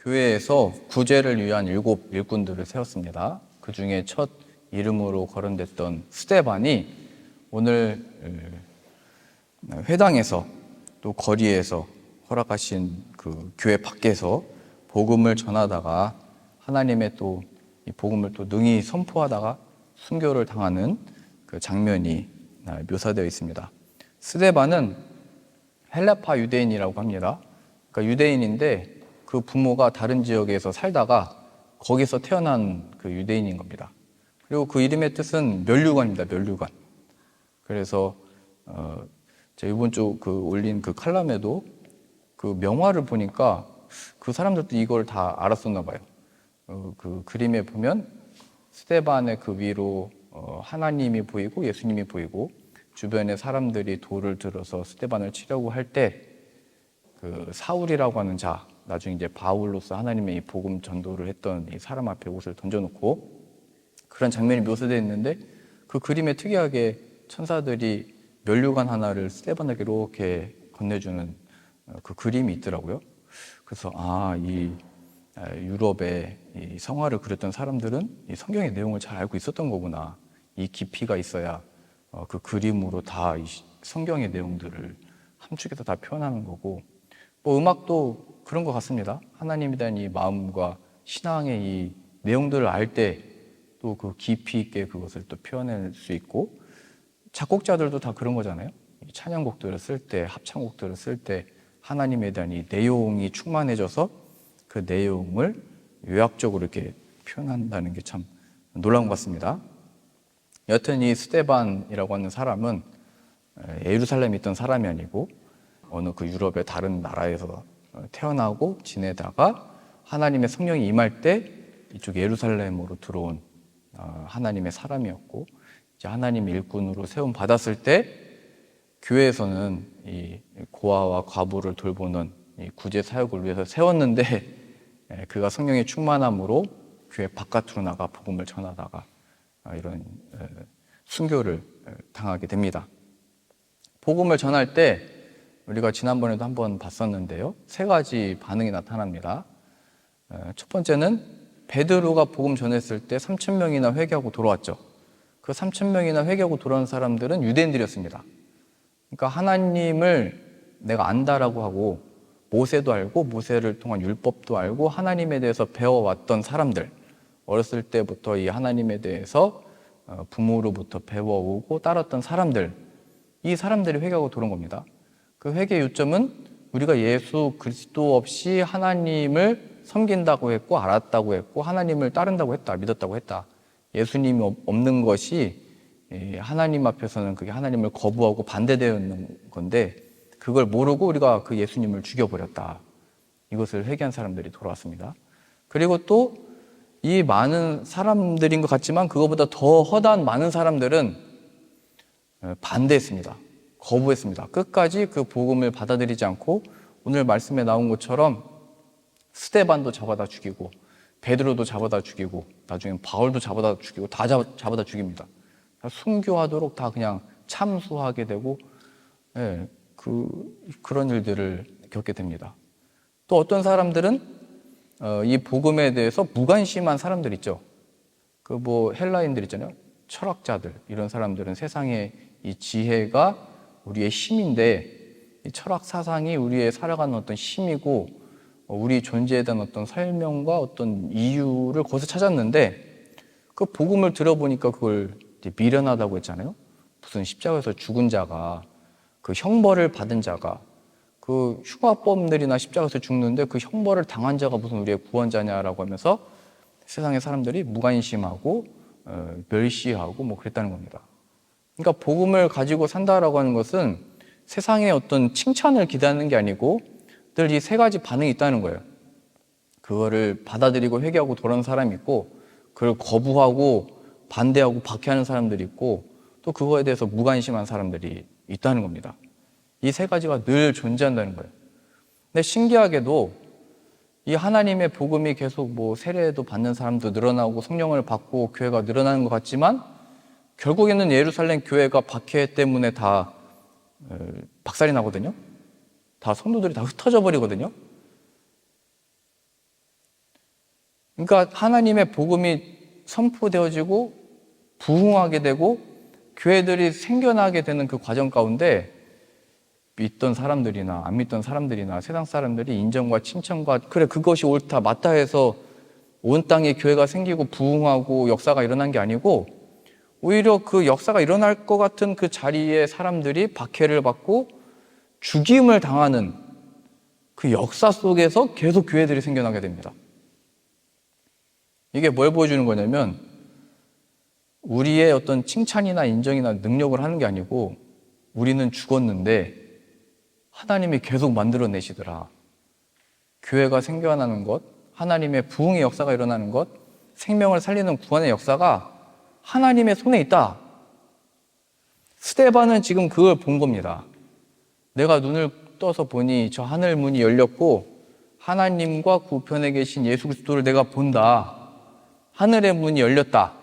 교회에서 구제를 위한 7 일꾼들을 세웠습니다. 그 중에 첫 이름으로 거론됐던 스데반이 오늘 회당에서 또 거리에서 허락하신 그 교회 밖에서 복음을 전하다가 하나님의 또 이 복음을 또 능히 선포하다가 순교를 당하는 그 장면이 묘사되어 있습니다. 스데반은 헬라파 유대인이라고 합니다. 그러니까 유대인인데 그 부모가 다른 지역에서 살다가 거기서 태어난 그 유대인인 겁니다. 그리고 그 이름의 뜻은 면류관입니다. 면류관. 그래서 제가 이번 주 올린 그 칼럼에도 그 명화를 보니까 그 사람들도 이걸 다 알았었나 봐요. 그 그림에 보면 스데반의 그 위로 하나님이 보이고 예수님이 보이고 주변에 사람들이 돌을 들어서 스데반을 치려고 할 때 그 사울이라고 하는 자, 나중에 이제 바울로서 하나님의 이 복음 전도를 했던 이 사람 앞에 옷을 던져놓고 그런 장면이 묘사되어 있는데 그 그림에 특이하게 천사들이 면류관 하나를 스데반에게 이렇게 건네주는 그 그림이 있더라고요. 그래서 이 유럽의 이 성화를 그렸던 사람들은 이 성경의 내용을 잘 알고 있었던 거구나. 이 깊이가 있어야 그 그림으로 다 이 성경의 내용들을 함축해서 다 표현하는 거고, 뭐 음악도 그런 것 같습니다. 하나님에 대한 이 마음과 신앙의 이 내용들을 알 때 또 그 깊이 있게 그것을 또 표현할 수 있고, 작곡자들도 다 그런 거잖아요. 찬양곡들을 쓸 때, 합창곡들을 쓸 때 하나님에 대한 이 내용이 충만해져서 그 내용을 요약적으로 이렇게 표현한다는 게 참 놀라운 것 같습니다. 여튼 이 스데반이라고 하는 사람은 예루살렘에 있던 사람이 아니고 어느 그 유럽의 다른 나라에서 태어나고 지내다가 하나님의 성령이 임할 때 이쪽 예루살렘으로 들어온 하나님의 사람이었고, 이제 하나님의 일꾼으로 세움 받았을 때 교회에서는 이 고아와 과부를 돌보는 이 구제 사역을 위해서 세웠는데 그가 성령의 충만함으로 교회 바깥으로 나가 복음을 전하다가 이런 순교를 당하게 됩니다. 복음을 전할 때 우리가 지난번에도 한번 봤었는데요, 3가지 반응이 나타납니다. 첫 번째는 베드로가 복음 전했을 때 3,000명이나 회개하고 돌아왔죠. 그 3,000명이나 회개하고 돌아온 사람들은 유대인들이었습니다. 그러니까 하나님을 내가 안다라고 하고 모세도 알고 모세를 통한 율법도 알고 하나님에 대해서 배워왔던 사람들, 어렸을 때부터 이 하나님에 대해서 부모로부터 배워오고 따랐던 사람들, 이 사람들이 회개하고 돌아온 겁니다. 그 회개 요점은 우리가 예수 그리스도 없이 하나님을 섬긴다고 했고 알았다고 했고 하나님을 따른다고 했다, 믿었다고 했다. 예수님이 없는 것이 하나님 앞에서는 그게 하나님을 거부하고 반대되어 있는 건데 그걸 모르고 우리가 그 예수님을 죽여버렸다. 이것을 회개한 사람들이 돌아왔습니다. 그리고 또 이 많은 사람들인 것 같지만 그거보다 더 허다한 많은 사람들은 반대했습니다. 거부했습니다. 끝까지 그 복음을 받아들이지 않고 오늘 말씀에 나온 것처럼 스데반도 잡아다 죽이고 베드로도 잡아다 죽이고 나중엔 바울도 잡아다 죽이고 다 잡아다 죽입니다. 순교하도록 다 그냥 참수하게 되고 그런 일들을 겪게 됩니다. 또 어떤 사람들은 이 복음에 대해서 무관심한 사람들 있죠. 그 헬라인들 있잖아요. 철학자들, 이런 사람들은 세상의 이 지혜가 우리의 힘인데 이 철학 사상이 우리의 살아가는 어떤 힘이고 우리 존재에 대한 어떤 설명과 어떤 이유를 거기서 찾았는데 그 복음을 들어보니까 그걸 미련하다고 했잖아요. 무슨 십자가에서 죽은 자가, 그 형벌을 받은 자가, 그 흉악범들이나 십자가에서 죽는데 그 형벌을 당한 자가 무슨 우리의 구원자냐라고 하면서 세상의 사람들이 무관심하고 멸시하고 그랬다는 겁니다. 그러니까 복음을 가지고 산다라고 하는 것은 세상의 어떤 칭찬을 기대하는 게 아니고 늘 이 3가지 반응이 있다는 거예요. 그거를 받아들이고 회개하고 돌아오는 사람이 있고, 그걸 거부하고 반대하고 박해하는 사람들이 있고, 또 그거에 대해서 무관심한 사람들이 있다는 겁니다. 이 3가지가 늘 존재한다는 거예요. 근데 신기하게도 이 하나님의 복음이 계속 세례도 받는 사람도 늘어나고 성령을 받고 교회가 늘어나는 것 같지만 결국에는 예루살렘 교회가 박해 때문에 다 박살이 나거든요. 다 성도들이 다 흩어져 버리거든요. 그러니까 하나님의 복음이 선포되어지고 부흥하게 되고 교회들이 생겨나게 되는 그 과정 가운데 믿던 사람들이나 안 믿던 사람들이나 세상 사람들이 인정과 칭찬과 그래 그것이 옳다 맞다 해서 온 땅에 교회가 생기고 부흥하고 역사가 일어난 게 아니고 오히려 그 역사가 일어날 것 같은 그 자리에 사람들이 박해를 받고 죽임을 당하는 그 역사 속에서 계속 교회들이 생겨나게 됩니다. 이게 뭘 보여주는 거냐면 우리의 어떤 칭찬이나 인정이나 능력을 하는 게 아니고 우리는 죽었는데 하나님이 계속 만들어내시더라. 교회가 생겨나는 것, 하나님의 부흥의 역사가 일어나는 것, 생명을 살리는 구원의 역사가 하나님의 손에 있다. 스데반은 지금 그걸 본 겁니다. 내가 눈을 떠서 보니 저 하늘 문이 열렸고 하나님과 그 우편에 계신 예수 그리스도를 내가 본다. 하늘의 문이 열렸다.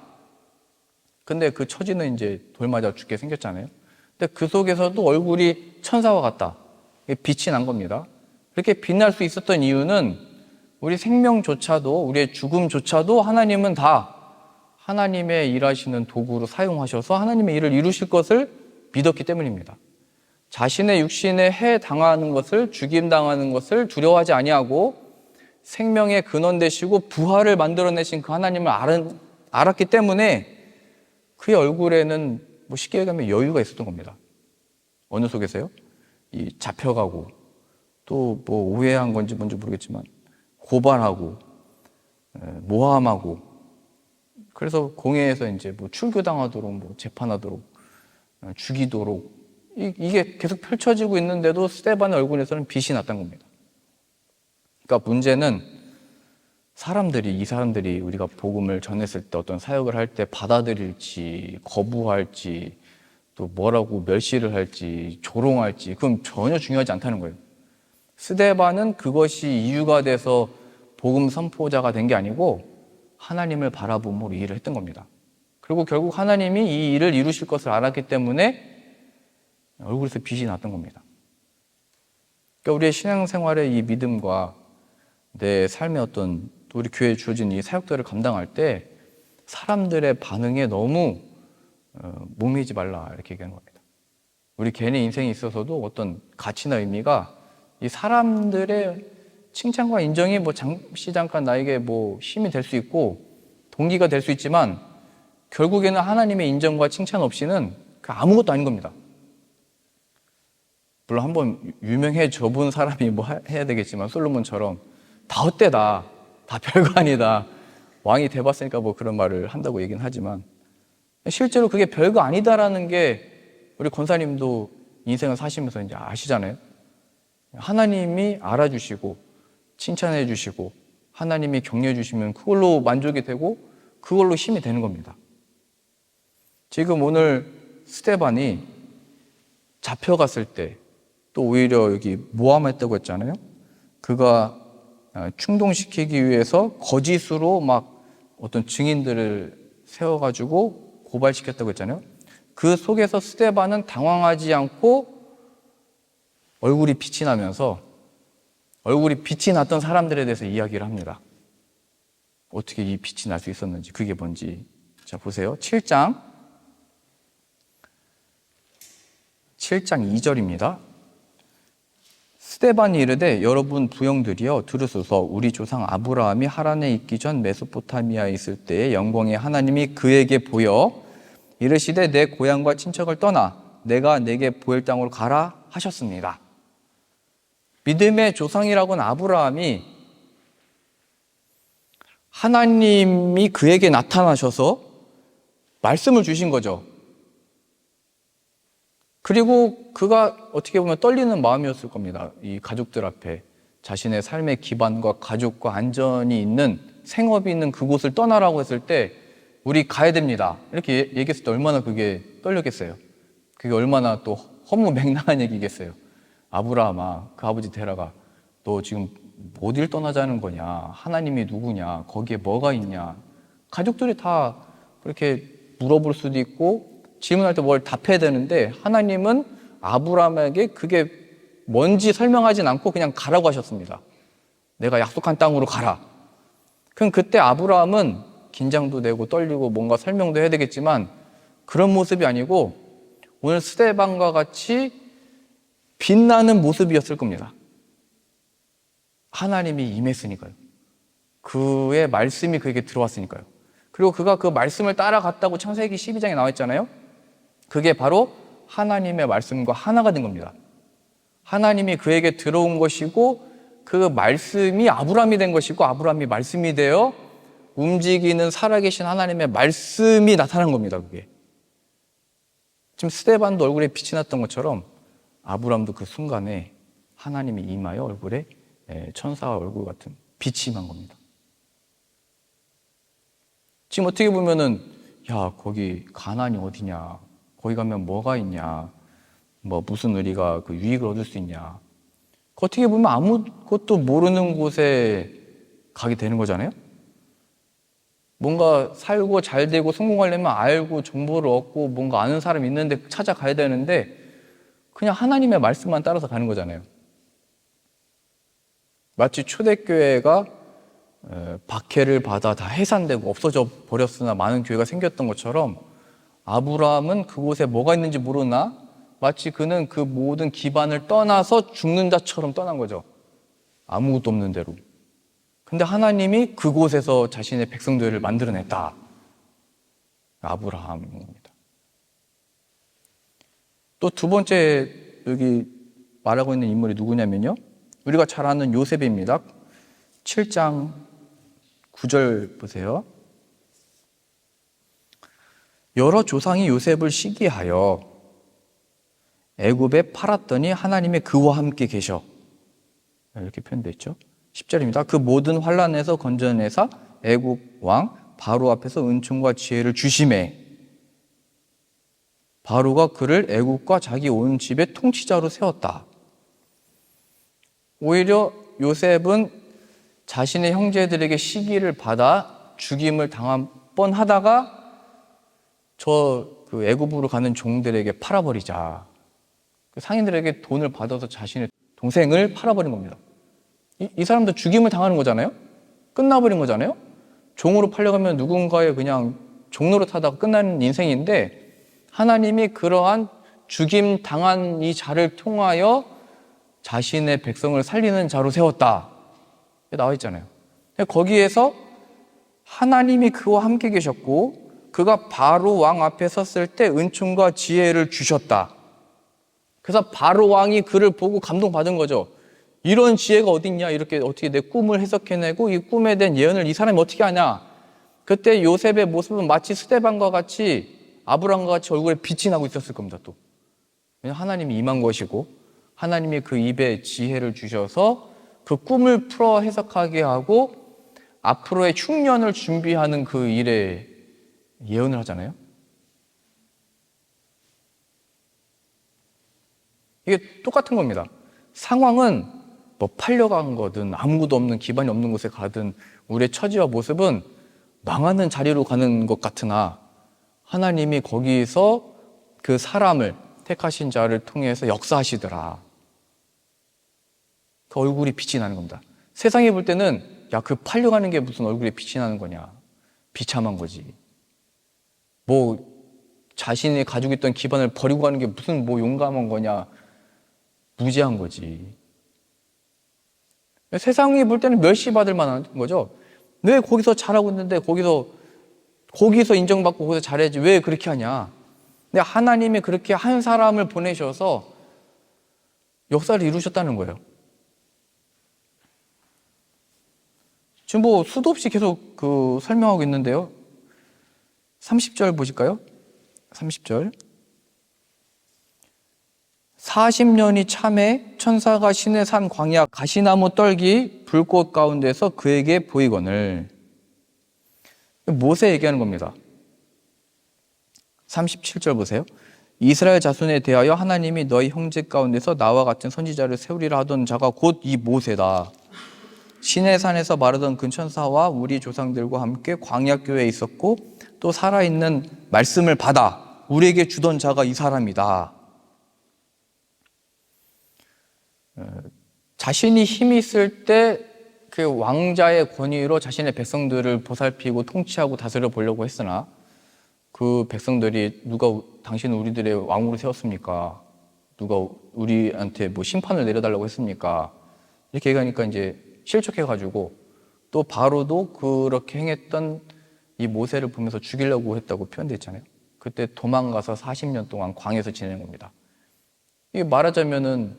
근데 그 처지는 이제 돌 맞아 죽게 생겼잖아요. 근데 그 속에서도 얼굴이 천사와 같다. 빛이 난 겁니다. 그렇게 빛날 수 있었던 이유는 우리 생명조차도 우리의 죽음조차도 하나님은 다 하나님의 일하시는 도구로 사용하셔서 하나님의 일을 이루실 것을 믿었기 때문입니다. 자신의 육신에 해당하는 것을 죽임당하는 것을 두려워하지 아니하고 생명의 근원 되시고 부활을 만들어내신 그 하나님을 알았기 때문에 그의 얼굴에는 뭐 쉽게 얘기하면 여유가 있었던 겁니다. 어느 속에서요? 이 잡혀가고 또 뭐 오해한 건지 뭔지 모르겠지만 고발하고 모함하고 그래서 공회에서 이제 뭐 출교당하도록 뭐 재판하도록 죽이도록 이게 계속 펼쳐지고 있는데도 스데반의 얼굴에서는 빛이 났던 겁니다. 그러니까 문제는 이 사람들이 우리가 복음을 전했을 때 어떤 사역을 할 때 받아들일지 거부할지 또 뭐라고 멸시를 할지 조롱할지 그건 전혀 중요하지 않다는 거예요. 스데반은 그것이 이유가 돼서 복음 선포자가 된 게 아니고 하나님을 바라봄으로 이 일을 했던 겁니다. 그리고 결국 하나님이 이 일을 이루실 것을 알았기 때문에 얼굴에서 빛이 났던 겁니다. 그러니까 우리의 신앙생활의 이 믿음과 내 삶의 어떤 우리 교회에 주어진 이 사역들을 감당할 때 사람들의 반응에 너무 목매이지 말라 이렇게 얘기하는 겁니다. 우리 개인의 인생에 있어서도 어떤 가치나 의미가 이 사람들의 칭찬과 인정이 뭐 잠깐 나에게 뭐 힘이 될 수 있고 동기가 될 수 있지만 결국에는 하나님의 인정과 칭찬 없이는 아무것도 아닌 겁니다. 물론 한번 유명해져 본 사람이 뭐 해야 되겠지만 솔로몬처럼 다 헛되다, 다 별거 아니다, 왕이 돼봤으니까 뭐 그런 말을 한다고 얘기는 하지만 실제로 그게 별거 아니다라는 게 우리 권사님도 인생을 사시면서 이제 아시잖아요. 하나님이 알아주시고 칭찬해 주시고 하나님이 격려해 주시면 그걸로 만족이 되고 그걸로 힘이 되는 겁니다. 지금 오늘 스데반이 잡혀갔을 때 또 오히려 여기 모함했다고 했잖아요. 그가 충동시키기 위해서 거짓으로 막 어떤 증인들을 세워가지고 고발시켰다고 했잖아요. 그 속에서 스데반은 당황하지 않고 얼굴이 빛이 나면서 얼굴이 빛이 났던 사람들에 대해서 이야기를 합니다. 어떻게 이 빛이 날 수 있었는지 그게 뭔지. 자 보세요. 7장 2절입니다. 스데반이 이르되 여러분 부형들이여 들으소서 우리 조상 아브라함이 하란에 있기 전 메소포타미아에 있을 때에 영광의 하나님이 그에게 보여 이르시되 내 고향과 친척을 떠나 내가 내게 보일 땅으로 가라 하셨습니다. 믿음의 조상이라고는 아브라함이 하나님이 그에게 나타나셔서 말씀을 주신 거죠. 그리고 그가 어떻게 보면 떨리는 마음이었을 겁니다. 이 가족들 앞에 자신의 삶의 기반과 가족과 안전이 있는 생업이 있는 그곳을 떠나라고 했을 때 우리 가야 됩니다. 이렇게 얘기했을 때 얼마나 그게 떨렸겠어요. 그게 얼마나 또 허무맹랑한 얘기겠어요. 아브라함아, 그 아버지 데라가 너 지금 어딜 떠나자는 거냐? 하나님이 누구냐? 거기에 뭐가 있냐? 가족들이 다 그렇게 물어볼 수도 있고 질문할 때 뭘 답해야 되는데 하나님은 아브라함에게 그게 뭔지 설명하진 않고 그냥 가라고 하셨습니다. 내가 약속한 땅으로 가라. 그럼 그때 아브라함은 긴장도 되고 떨리고 뭔가 설명도 해야 되겠지만 그런 모습이 아니고 오늘 스데반과 같이 빛나는 모습이었을 겁니다. 하나님이 임했으니까요. 그의 말씀이 그에게 들어왔으니까요. 그리고 그가 그 말씀을 따라갔다고 창세기 12장에 나와 있잖아요. 그게 바로 하나님의 말씀과 하나가 된 겁니다. 하나님이 그에게 들어온 것이고 그 말씀이 아브라함이 된 것이고 아브라함이 말씀이 되어 움직이는 살아계신 하나님의 말씀이 나타난 겁니다. 그게 지금 스데반도 얼굴에 빛이 났던 것처럼 아브라함도 그 순간에 하나님이 임하여 얼굴에 천사 얼굴 같은 빛이 임한 겁니다. 지금 어떻게 보면은 야 거기 가나안이 어디냐, 거기 가면 뭐가 있냐, 뭐 무슨 우리가 그 유익을 얻을 수 있냐, 어떻게 보면 아무것도 모르는 곳에 가게 되는 거잖아요. 뭔가 살고 잘 되고 성공하려면 알고 정보를 얻고 뭔가 아는 사람 있는데 찾아가야 되는데 그냥 하나님의 말씀만 따라서 가는 거잖아요. 마치 초대교회가 박해를 받아 다 해산되고 없어져 버렸으나 많은 교회가 생겼던 것처럼 아브라함은 그곳에 뭐가 있는지 모르나 마치 그는 그 모든 기반을 떠나서 죽는 자처럼 떠난 거죠. 아무것도 없는 대로. 근데 하나님이 그곳에서 자신의 백성들을 만들어냈다. 아브라함입니다. 또 두 번째 여기 말하고 있는 인물이 누구냐면요, 우리가 잘 아는 요셉입니다. 7장 9절 보세요. 여러 조상이 요셉을 시기하여 애굽에 팔았더니 하나님이 그와 함께 계셔. 이렇게 표현되어 있죠. 10절입니다. 그 모든 환난에서 건져내사 애굽 왕 바로 앞에서 은총과 지혜를 주심에 바로가 그를 애굽과 자기 온 집의 통치자로 세웠다. 오히려 요셉은 자신의 형제들에게 시기를 받아 죽임을 당한 뻔하다가 그 애굽으로 가는 종들에게 팔아버리자. 상인들에게 돈을 받아서 자신의 동생을 팔아버린 겁니다. 이 사람도 죽임을 당하는 거잖아요. 끝나버린 거잖아요. 종으로 팔려가면 누군가의 그냥 종노릇 하다가 끝나는 인생인데 하나님이 그러한 죽임 당한 이 자를 통하여 자신의 백성을 살리는 자로 세웠다. 나와 있잖아요. 거기에서 하나님이 그와 함께 계셨고 그가 바로 왕 앞에 섰을 때 은총과 지혜를 주셨다. 그래서 바로 왕이 그를 보고 감동받은 거죠. 이런 지혜가 어딨냐, 이렇게 어떻게 내 꿈을 해석해내고 이 꿈에 대한 예언을 이 사람이 어떻게 하냐. 그때 요셉의 모습은 마치 스데반과 같이 아브라함과 같이 얼굴에 빛이 나고 있었을 겁니다. 또 왜냐하면 하나님이 임한 것이고 하나님이 그 입에 지혜를 주셔서 그 꿈을 풀어 해석하게 하고 앞으로의 흉년을 준비하는 그 일에 예언을 하잖아요. 이게 똑같은 겁니다. 상황은 뭐 팔려간 거든 아무것도 없는 기반이 없는 곳에 가든 우리의 처지와 모습은 망하는 자리로 가는 것 같으나 하나님이 거기서 그 사람을 택하신 자를 통해서 역사하시더라. 그 얼굴이 빛이 나는 겁니다. 세상이 볼 때는 야, 그 팔려가는 게 무슨 얼굴에 빛이 나는 거냐, 비참한 거지. 뭐 자신이 가지고 있던 기반을 버리고 가는 게 무슨 뭐 용감한 거냐, 무지한 거지. 세상이 볼 때는 멸시받을 만한 거죠. 왜 거기서 잘하고 있는데 거기서 인정받고 거기서 잘해야지 왜 그렇게 하냐. 근데 하나님이 그렇게 한 사람을 보내셔서 역사를 이루셨다는 거예요. 지금 뭐 수도 없이 계속 설명하고 있는데요. 30절 보실까요? 30절. 40년이 참에 천사가 신의 산 광야 가시나무 떨기 불꽃 가운데서 그에게 보이거늘. 모세 얘기하는 겁니다. 37절 보세요. 이스라엘 자손에 대하여 하나님이 너희 형제 가운데서 나와 같은 선지자를 세우리라 하던 자가 곧 이 모세다. 신의 산에서 마르던 그 천사와 우리 조상들과 함께 광야교회에 있었고 또 살아있는 말씀을 받아 우리에게 주던 자가 이 사람이다. 자신이 힘이 있을 때 그 왕자의 권위로 자신의 백성들을 보살피고 통치하고 다스려 보려고 했으나 그 백성들이 누가 당신은 우리들의 왕으로 세웠습니까? 누가 우리한테 뭐 심판을 내려달라고 했습니까? 이렇게 얘기하니까 이제 실족해가지고 또 바로도 그렇게 행했던 이 모세를 보면서 죽이려고 했다고 표현되어 있잖아요. 그때 도망가서 40년 동안 광야에서 지내는 겁니다. 이게 말하자면은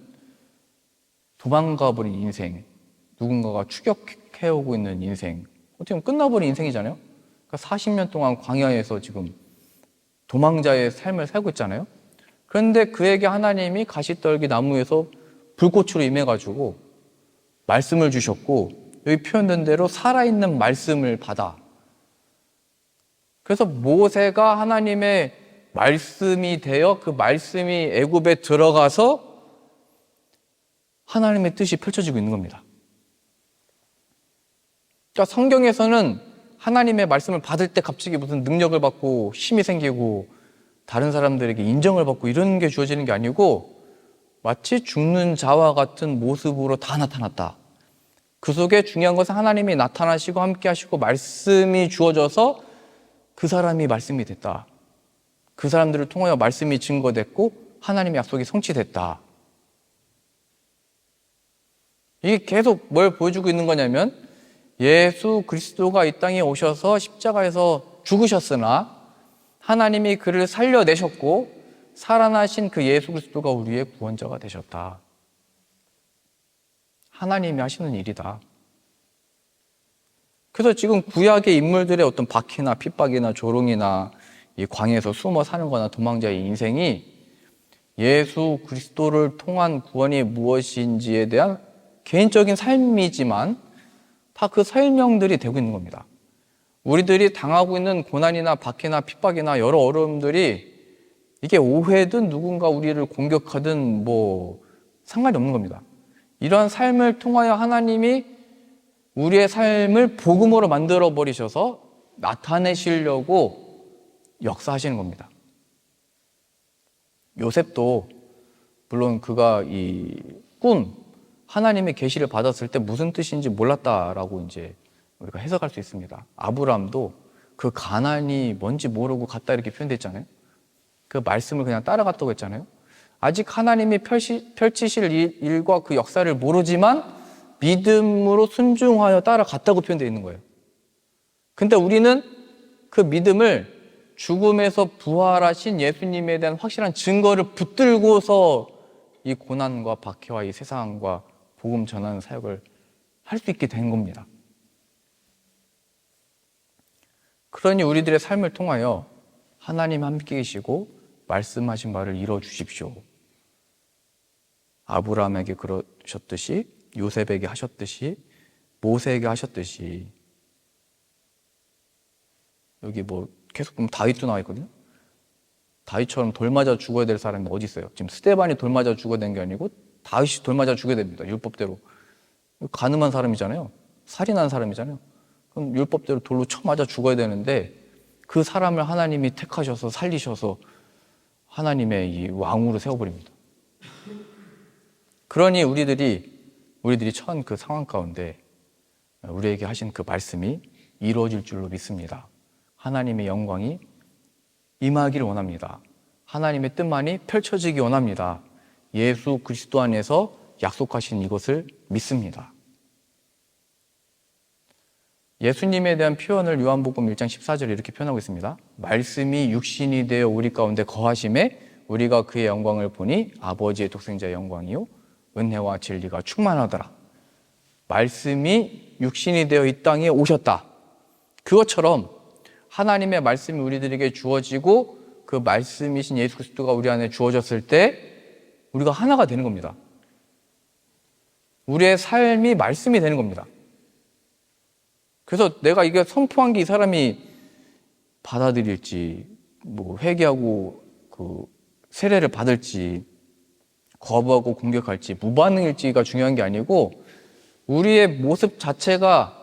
도망가 버린 인생, 누군가가 추격해오고 있는 인생, 어떻게 보면 끝나버린 인생이잖아요. 그러니까 40년 동안 광야에서 지금 도망자의 삶을 살고 있잖아요. 그런데 그에게 하나님이 가시떨기 나무에서 불꽃으로 임해가지고 말씀을 주셨고, 여기 표현된 대로 살아있는 말씀을 받아. 그래서 모세가 하나님의 말씀이 되어 그 말씀이 애굽에 들어가서 하나님의 뜻이 펼쳐지고 있는 겁니다. 그러니까 성경에서는 하나님의 말씀을 받을 때 갑자기 무슨 능력을 받고 힘이 생기고 다른 사람들에게 인정을 받고 이런 게 주어지는 게 아니고 마치 죽는 자와 같은 모습으로 다 나타났다. 그 속에 중요한 것은 하나님이 나타나시고 함께 하시고 말씀이 주어져서 그 사람이 말씀이 됐다. 그 사람들을 통하여 말씀이 증거됐고 하나님의 약속이 성취됐다. 이게 계속 뭘 보여주고 있는 거냐면 예수 그리스도가 이 땅에 오셔서 십자가에서 죽으셨으나 하나님이 그를 살려내셨고 살아나신 그 예수 그리스도가 우리의 구원자가 되셨다. 하나님이 하시는 일이다. 그래서 지금 구약의 인물들의 어떤 박해나 핍박이나 조롱이나 이 광야에서 숨어 사는 거나 도망자의 인생이 예수 그리스도를 통한 구원이 무엇인지에 대한 개인적인 삶이지만 다 그 설명들이 되고 있는 겁니다. 우리들이 당하고 있는 고난이나 박해나 핍박이나 여러 어려움들이 이게 오해든 누군가 우리를 공격하든 뭐 상관이 없는 겁니다. 이러한 삶을 통하여 하나님이 우리의 삶을 복음으로 만들어 버리셔서 나타내시려고 역사하시는 겁니다. 요셉도 물론 그가 이 하나님의 계시를 받았을 때 무슨 뜻인지 몰랐다라고 이제 우리가 해석할 수 있습니다. 아브라함도 그 가나안이 뭔지 모르고 갔다 이렇게 표현됐잖아요. 그 말씀을 그냥 따라갔다고 했잖아요. 아직 하나님이 펼치실 일과 그 역사를 모르지만 믿음으로 순종하여 따라갔다고 표현되어 있는 거예요. 근데 우리는 그 믿음을 죽음에서 부활하신 예수님에 대한 확실한 증거를 붙들고서 이 고난과 박해와 이 세상과 복음 전하는 사역을 할 수 있게 된 겁니다. 그러니 우리들의 삶을 통하여 하나님 함께 계시고 말씀하신 바를 이루어 주십시오. 아브라함에게 그러셨듯이 요셉에게 하셨듯이 모세에게 하셨듯이 여기 뭐 계속 보면 다윗도 나와 있거든요. 다윗처럼 돌 맞아 죽어야 될 사람이 어디 있어요? 지금 스데반이 돌 맞아 죽어야 되는 게 아니고 다윗이 돌 맞아 죽어야 됩니다. 율법대로. 간음한 사람이잖아요. 살인한 사람이잖아요. 그럼 율법대로 돌로 쳐 맞아 죽어야 되는데 그 사람을 하나님이 택하셔서 살리셔서 하나님의 이 왕으로 세워버립니다. 그러니 우리들이 처한 그 상황 가운데 우리에게 하신 그 말씀이 이루어질 줄로 믿습니다. 하나님의 영광이 임하기를 원합니다. 하나님의 뜻만이 펼쳐지기 원합니다. 예수 그리스도 안에서 약속하신 이것을 믿습니다. 예수님에 대한 표현을 요한복음 1장 14절에 이렇게 표현하고 있습니다. 말씀이 육신이 되어 우리 가운데 거하심에 우리가 그의 영광을 보니 아버지의 독생자의 영광이요 은혜와 진리가 충만하더라. 말씀이 육신이 되어 이 땅에 오셨다. 그것처럼 하나님의 말씀이 우리들에게 주어지고 그 말씀이신 예수 그리스도가 우리 안에 주어졌을 때 우리가 하나가 되는 겁니다. 우리의 삶이 말씀이 되는 겁니다. 그래서 내가 이게 선포한 게 이 사람이 받아들일지, 뭐 회개하고 그 세례를 받을지, 거부하고 공격할지, 무반응일지가 중요한 게 아니고 우리의 모습 자체가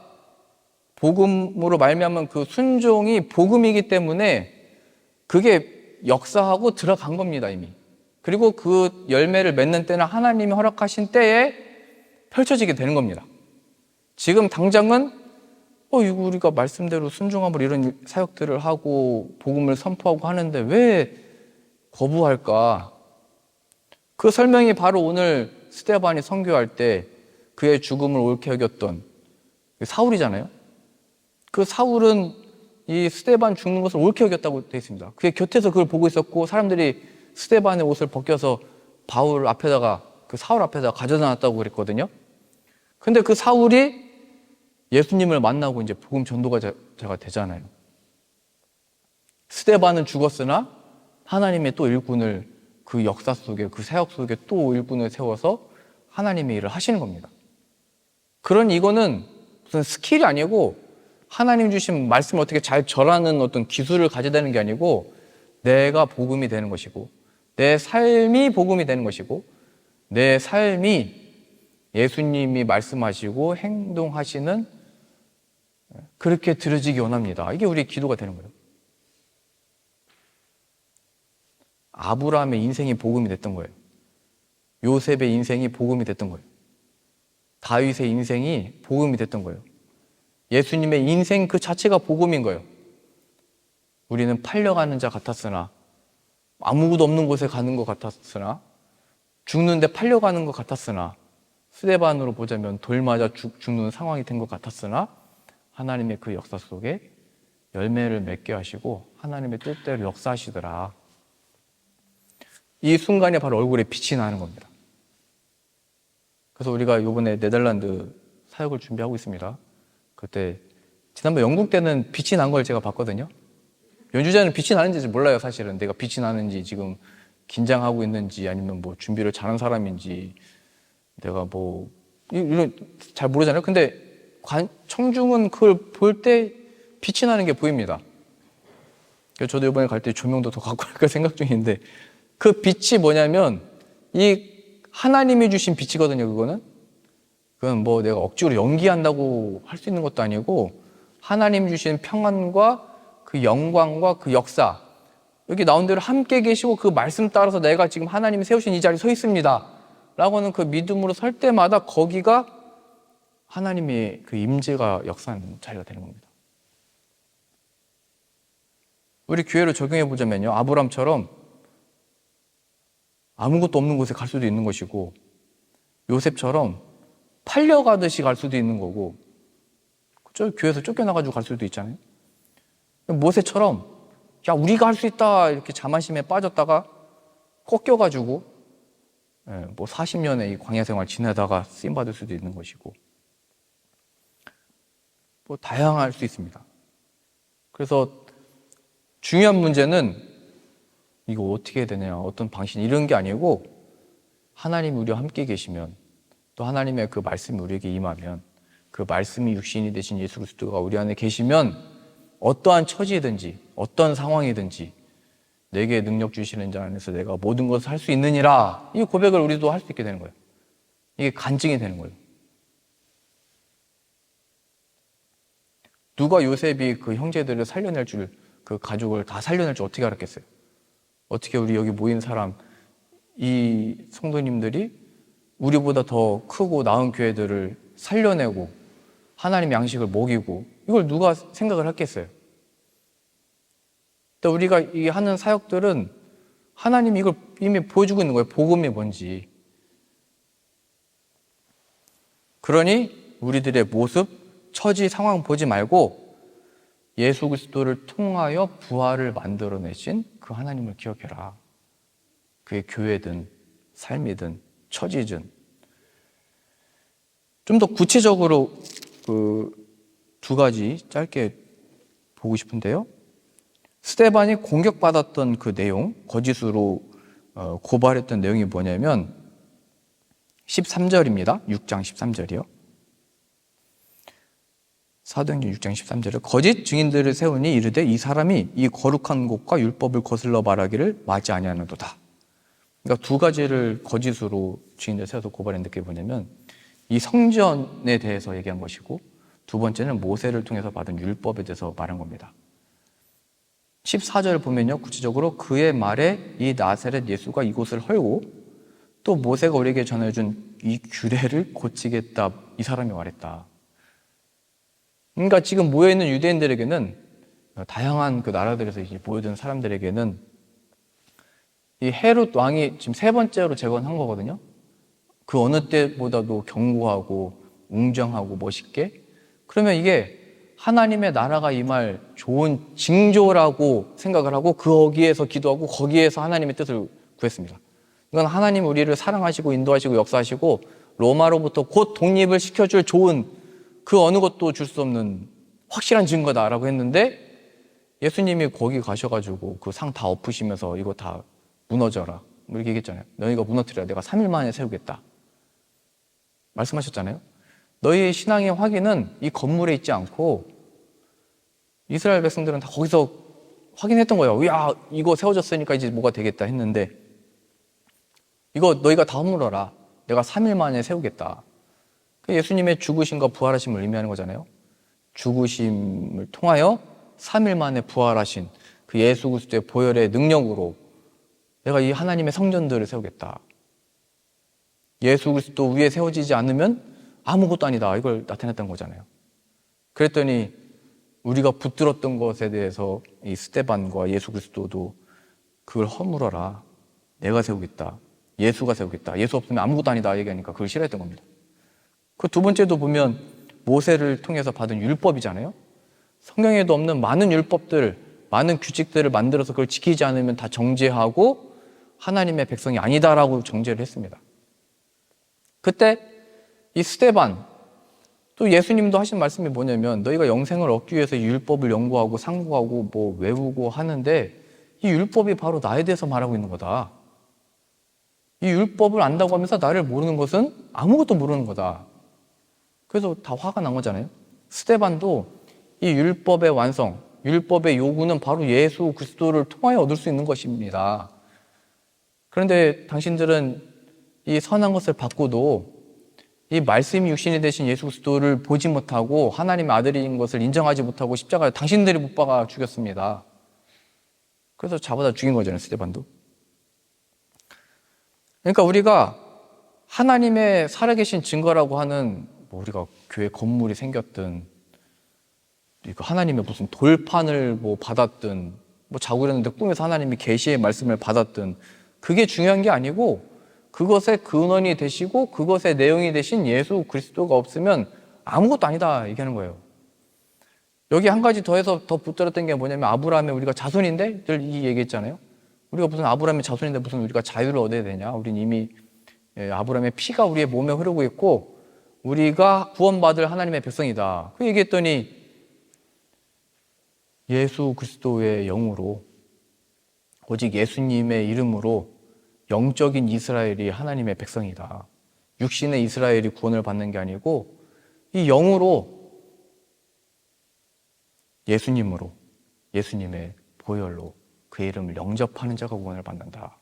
복음으로 말미암은 그 순종이 복음이기 때문에 그게 역사하고 들어간 겁니다, 이미. 그리고 그 열매를 맺는 때는 하나님이 허락하신 때에 펼쳐지게 되는 겁니다. 지금 당장은 이거 우리가 말씀대로 순종함으로 이런 사역들을 하고 복음을 선포하고 하는데 왜 거부할까? 그 설명이 바로 오늘 스데반이 선교할 때 그의 죽음을 옳게 여겼던 사울이잖아요. 그 사울은 이 스데반 죽는 것을 옳게 여겼다고 되어 있습니다. 그의 곁에서 그걸 보고 있었고 사람들이 스데반의 옷을 벗겨서 바울 앞에다가 그 사울 앞에다가 가져다 놨다고 그랬거든요. 근데 그 사울이 예수님을 만나고 이제 복음 전도자가 되잖아요. 스데반은 죽었으나 하나님의 또 일꾼을 그 역사 속에 그 사역 속에 또 일꾼을 세워서 하나님의 일을 하시는 겁니다. 그러니 이거는 무슨 스킬이 아니고 하나님 주신 말씀을 어떻게 잘 전하는 어떤 기술을 가져야 되는 게 아니고 내가 복음이 되는 것이고 내 삶이 복음이 되는 것이고 내 삶이 예수님이 말씀하시고 행동하시는 그렇게 들어지기 원합니다. 이게 우리의 기도가 되는 거예요. 아브라함의 인생이 복음이 됐던 거예요. 요셉의 인생이 복음이 됐던 거예요. 다윗의 인생이 복음이 됐던 거예요. 예수님의 인생 그 자체가 복음인 거예요. 우리는 팔려가는 자 같았으나 아무것도 없는 곳에 가는 것 같았으나 죽는데 팔려가는 것 같았으나 스데반으로 보자면 돌 맞아 죽는 상황이 된 것 같았으나 하나님의 그 역사 속에 열매를 맺게 하시고 하나님의 뜻대로 역사하시더라. 이 순간에 바로 얼굴에 빛이 나는 겁니다. 그래서 우리가 이번에 네덜란드 사역을 준비하고 있습니다. 그때 지난번 영국 때는 빛이 난 걸 제가 봤거든요. 연주자는 빛이 나는지 몰라요. 사실은 내가 빛이 나는지 지금 긴장하고 있는지 아니면 뭐 준비를 잘한 사람인지 내가 뭐 이런 잘 모르잖아요. 근데 청중은 그걸 볼 때 빛이 나는 게 보입니다. 그래서 저도 이번에 갈 때 조명도 더 갖고 갈까 생각 중인데 그 빛이 뭐냐면 이 하나님이 주신 빛이거든요. 그건 뭐 내가 억지로 연기한다고 할 수 있는 것도 아니고 하나님 주신 평안과 그 영광과 그 역사 여기 나온 대로 함께 계시고 그 말씀 따라서 내가 지금 하나님이 세우신 이 자리에 서 있습니다 라고는 그 믿음으로 설 때마다 거기가 하나님의 그 임재가 역사하는 자리가 되는 겁니다. 우리 교회로 적용해 보자면요, 아브람처럼 아무것도 없는 곳에 갈 수도 있는 것이고 요셉처럼 팔려가듯이 갈 수도 있는 거고 그쵸? 교회에서 쫓겨나가지고 갈 수도 있잖아요. 모세처럼 야 우리가 할 수 있다 이렇게 자만심에 빠졌다가 꺾여가지고 뭐 40년의 이 광야 생활 지내다가 쓰임 받을 수도 있는 것이고 뭐 다양할 수 있습니다. 그래서 중요한 문제는 이거 어떻게 해야 되냐 어떤 방식 이런 게 아니고 하나님이 우리와 함께 계시면 또 하나님의 그 말씀이 우리에게 임하면 그 말씀이 육신이 되신 예수 그리스도가 우리 안에 계시면 어떠한 처지든지 어떤 상황이든지 내게 능력 주시는 자 안에서 내가 모든 것을 할 수 있느니라 이 고백을 우리도 할 수 있게 되는 거예요. 이게 간증이 되는 거예요. 누가 요셉이 그 형제들을 살려낼 줄 그 가족을 다 살려낼 줄 어떻게 알았겠어요? 어떻게 우리 여기 모인 사람 이 성도님들이 우리보다 더 크고 나은 교회들을 살려내고 하나님의 양식을 먹이고 이걸 누가 생각을 했겠어요? 또 우리가 이 하는 사역들은 하나님이 이걸 이미 보여주고 있는 거예요. 복음이 뭔지. 그러니 우리들의 모습, 처지, 상황 보지 말고 예수 그리스도를 통하여 부활을 만들어내신 그 하나님을 기억해라. 그의 교회든 삶이든 처지든. 좀 더 구체적으로 그 두 가지 짧게 보고 싶은데요. 스데반이 공격받았던 그 내용, 거짓으로 고발했던 내용이 뭐냐면 13절입니다. 6장 13절이요. 사도행전 6장 13절에 거짓 증인들을 세우니 이르되 이 사람이 이 거룩한 곳과 율법을 거슬러 말하기를 마지 아니하는도다. 그러니까 두 가지를 거짓으로 증인들 세워서 고발했는데 그게 뭐냐면 이 성전에 대해서 얘기한 것이고 두 번째는 모세를 통해서 받은 율법에 대해서 말한 겁니다. 14절 보면요, 구체적으로 그의 말에 이 나사렛 예수가 이곳을 헐고 또 모세가 우리에게 전해준 이 규례를 고치겠다 이 사람이 말했다. 그러니까 지금 모여있는 유대인들에게는, 다양한 그 나라들에서 이제 모여든 사람들에게는 이 헤롯 왕이 지금 세 번째로 재건한 거거든요. 그 어느 때보다도 견고하고 웅장하고 멋있게. 그러면 이게 하나님의 나라가 임할 좋은 징조라고 생각을 하고 거기에서 기도하고 거기에서 하나님의 뜻을 구했습니다. 이건 하나님 우리를 사랑하시고 인도하시고 역사하시고 로마로부터 곧 독립을 시켜줄 좋은 그 어느 것도 줄 수 없는 확실한 증거다라고 했는데, 예수님이 거기 가셔가지고 그 상 다 엎으시면서 이거 다 무너져라 이렇게 얘기했잖아요. 너희가 무너뜨려라. 내가 3일 만에 세우겠다 말씀하셨잖아요. 너희의 신앙의 확인은 이 건물에 있지 않고, 이스라엘 백성들은 다 거기서 확인했던 거예요. 야, 이거 세워졌으니까 이제 뭐가 되겠다 했는데, 이거 너희가 다 허물어라. 내가 3일 만에 세우겠다. 예수님의 죽으심과 부활하심을 의미하는 거잖아요. 죽으심을 통하여 3일 만에 부활하신 그 예수 그리스도의 보혈의 능력으로 내가 이 하나님의 성전들을 세우겠다. 예수 그리스도 위에 세워지지 않으면 아무것도 아니다. 이걸 나타냈던 거잖아요. 그랬더니 우리가 붙들었던 것에 대해서 이 스데반과 예수 그리스도도 그걸 허물어라. 내가 세우겠다. 예수가 세우겠다. 예수 없으면 아무것도 아니다 얘기하니까 그걸 싫어했던 겁니다. 그 두 번째도 보면 모세를 통해서 받은 율법이잖아요. 성경에도 없는 많은 율법들, 많은 규칙들을 만들어서 그걸 지키지 않으면 다 정죄하고 하나님의 백성이 아니다라고 정죄를 했습니다. 그때 이 스데반, 또 예수님도 하신 말씀이 뭐냐면, 너희가 영생을 얻기 위해서 이 율법을 연구하고 상고하고 뭐 외우고 하는데 이 율법이 바로 나에 대해서 말하고 있는 거다. 이 율법을 안다고 하면서 나를 모르는 것은 아무것도 모르는 거다. 그래서 다 화가 난 거잖아요. 스데반도 이 율법의 완성, 율법의 요구는 바로 예수 그리스도를 통하여 얻을 수 있는 것입니다. 그런데 당신들은 이 선한 것을 받고도 이 말씀이 육신이 되신 예수 그리스도를 보지 못하고 하나님의 아들인 것을 인정하지 못하고 십자가에 당신들이 못 박아 죽였습니다. 그래서 잡아다 죽인 거잖아요, 스데반도. 그러니까 우리가 하나님의 살아계신 증거라고 하는, 뭐 우리가 교회 건물이 생겼든, 하나님의 무슨 돌판을 뭐 받았든, 뭐 자고 일어났는데 꿈에서 하나님이 계시의 말씀을 받았든, 그게 중요한 게 아니고, 그것의 근원이 되시고 그것의 내용이 되신 예수 그리스도가 없으면 아무것도 아니다 얘기하는 거예요. 여기 한 가지 더해서 더 붙들었던 게 뭐냐면, 아브라함의 우리가 자손인데, 늘 이 얘기했잖아요. 우리가 무슨 아브라함의 자손인데 무슨 우리가 자유를 얻어야 되냐. 우린 이미 아브라함의 피가 우리의 몸에 흐르고 있고 우리가 구원받을 하나님의 백성이다. 그 얘기했더니 예수 그리스도의 영으로, 오직 예수님의 이름으로 영적인 이스라엘이 하나님의 백성이다. 육신의 이스라엘이 구원을 받는 게 아니고 이 영으로, 예수님으로, 예수님의 보혈로 그의 이름을 영접하는 자가 구원을 받는다.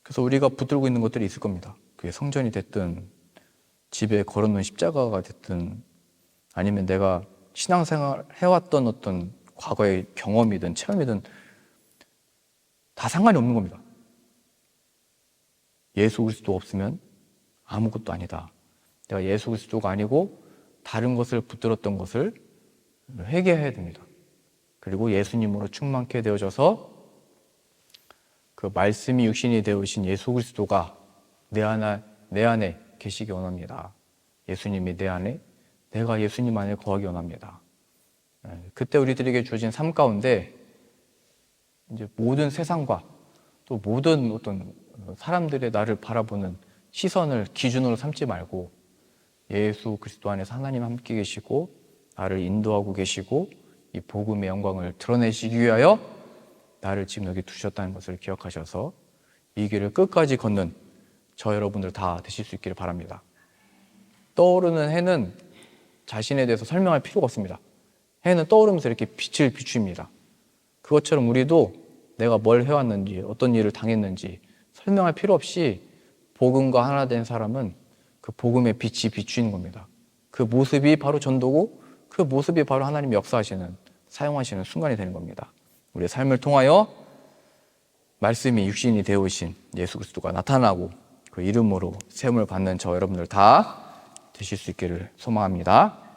그래서 우리가 붙들고 있는 것들이 있을 겁니다. 그게 성전이 됐든 집에 걸어놓은 십자가가 됐든 아니면 내가 신앙생활 해왔던 어떤 과거의 경험이든 체험이든 다 상관이 없는 겁니다. 예수 그리스도 없으면 아무것도 아니다. 내가 예수 그리스도가 아니고 다른 것을 붙들었던 것을 회개해야 됩니다. 그리고 예수님으로 충만케 되어져서 그 말씀이 육신이 되어신 예수 그리스도가 내 안에 계시기 원합니다. 예수님이 내 안에, 내가 예수님 안에 거하기 원합니다. 그때 우리들에게 주어진 삶 가운데 이제 모든 세상과 또 모든 어떤 사람들의 나를 바라보는 시선을 기준으로 삼지 말고 예수 그리스도 안에서 하나님 함께 계시고 나를 인도하고 계시고 이 복음의 영광을 드러내시기 위하여 나를 지금 여기 두셨다는 것을 기억하셔서 이 길을 끝까지 걷는 저 여러분들 다 되실 수 있기를 바랍니다. 떠오르는 해는 자신에 대해서 설명할 필요가 없습니다. 해는 떠오르면서 이렇게 빛을 비춥니다. 그것처럼 우리도 내가 뭘 해왔는지, 어떤 일을 당했는지 설명할 필요 없이 복음과 하나 된 사람은 그 복음의 빛이 비추는 겁니다. 그 모습이 바로 전도고 그 모습이 바로 하나님이 역사하시는, 사용하시는 순간이 되는 겁니다. 우리의 삶을 통하여 말씀이 육신이 되어오신 예수 그리스도가 나타나고 그 이름으로 세움을 받는 저 여러분들 다 되실 수 있기를 소망합니다.